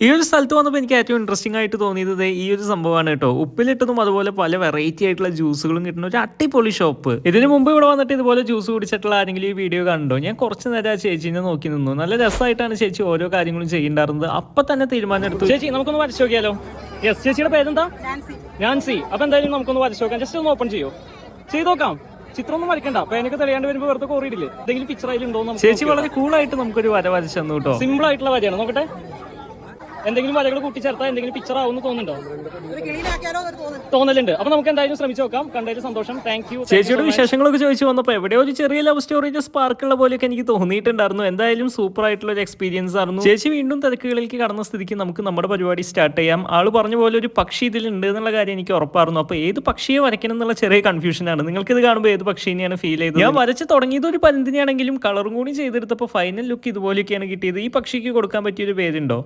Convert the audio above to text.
ഈ ഒരു സ്ഥലത്ത് വന്നപ്പോൾ എനിക്ക് ഏറ്റവും ഇൻട്രസ്റ്റിംഗ് ആയിട്ട് തോന്നിയത് ഈ ഒരു സംഭവമാണ് കേട്ടോ. ഉപ്പിലിട്ടതും അതുപോലെ പല വെറൈറ്റി ആയിട്ടുള്ള ജ്യൂസുകളും കിട്ടുന്ന ഒരു അടിപൊളി ഷോപ്പ്. ഇതിന് മുമ്പ് ഇവിടെ വന്നിട്ട് ഇതുപോലെ ജ്യൂസ് കുടിച്ചിട്ടുള്ള ആരെങ്കിലും ഈ വീഡിയോ കണ്ടോ? ഞാൻ കുറച്ച് നേരം ആ ചേച്ചീനെ നോക്കി നിന്നു. നല്ല രസമായിട്ടാണ് ചേച്ചി ഓരോ കാര്യങ്ങളും ചെയ്യുന്നുണ്ടായിരുന്നത്. അപ്പൊ തന്നെ തീരുമാനം എടുത്തു. ചേച്ചി നമുക്കൊന്ന് വരച്ചു നോക്കിയാലോ? യെസ്, ചേച്ചിയുടെ പേരെന്താ? നാൻസി. അപ്പൊ എന്തായാലും നമുക്കൊന്ന് വരച്ചു നോക്കാം. ജസ്റ്റ് ഒന്ന് ഓപ്പൺ ചെയ്യോ? ചെയ്ത് നോക്കാം. ചിത്രം ഒന്നും വരയ്ക്കണ്ട. അപ്പൊ എനിക്ക് തെളിയാണ്ട് വരുമ്പോൾ വെറുതെ കോറിയില്ലേ? എന്തെങ്കിലും പിക്ചർ അതിലുണ്ടോ? ചേച്ചി വളരെ കൂളായിട്ട് നമുക്കൊരു വര വരച്ചു തന്നു കേട്ടോ. സിമ്പിൾ ആയിട്ടുള്ള വരയാണ്. നോക്കട്ടെ, എന്തെങ്കിലും വരകൾ കൂട്ടിച്ചേർത്താൽ എന്തെങ്കിലും പിക്ചർ ആവുമെന്ന് തോന്നുന്നുണ്ടോ? തോന്നലുണ്ട്. അപ്പൊ നമുക്ക് എന്തായാലും ശ്രമിച്ചു നോക്കാം. കണ്ടതിൽ സന്തോഷം. Thank you. ചേച്ചിയുടെ വിശേഷങ്ങളൊക്കെ ചോദിച്ചു വന്നപ്പോൾ എവിടെയോ ഒരു ചെറിയ ലവ് സ്റ്റോറിയുടെ സ്പാർക്കുള്ള പോലെയൊക്കെ എനിക്ക് തോന്നിയിട്ടുണ്ടായിരുന്നു. എന്തായാലും സൂപ്പർ ആയിട്ടുള്ള ഒരു എക്സ്പീരിയൻസ് ആയിരുന്നു. ചേച്ചി വീണ്ടും തിരക്കുകളിലേക്ക് കടന്ന സ്ഥിതിക്ക് നമുക്ക് നമ്മുടെ പരിപാടി സ്റ്റാർട്ട് ചെയ്യാം. ആള് പറഞ്ഞ പോലെ ഒരു പക്ഷി ഇതിലുണ്ട് എന്നുള്ള കാര്യം എനിക്ക് ഉറപ്പായിരുന്നു. അപ്പൊ ഏത് പക്ഷിയെ വരയ്ക്കണം എന്നുള്ള ചെറിയ കൺഫ്യൂഷനാണ്. നിങ്ങൾക്ക് ഇത് കാണുമ്പോൾ ഏത് പക്ഷിനെയാണ് ഫീൽ ചെയ്തത്? ഞാൻ വരച്ച് തുടങ്ങിയത് ഒരു പരുന്തിനെയാണെങ്കിലും കളറും കൂടി ചെയ്തെടുത്തപ്പോൾ ഫൈനൽ ലുക്ക് ഇതുപോലെയൊക്കെയാണ് കിട്ടിയത്. ഈ പക്ഷിക്ക് കൊടുക്കാൻ പറ്റിയൊരു പേരുണ്ടോ?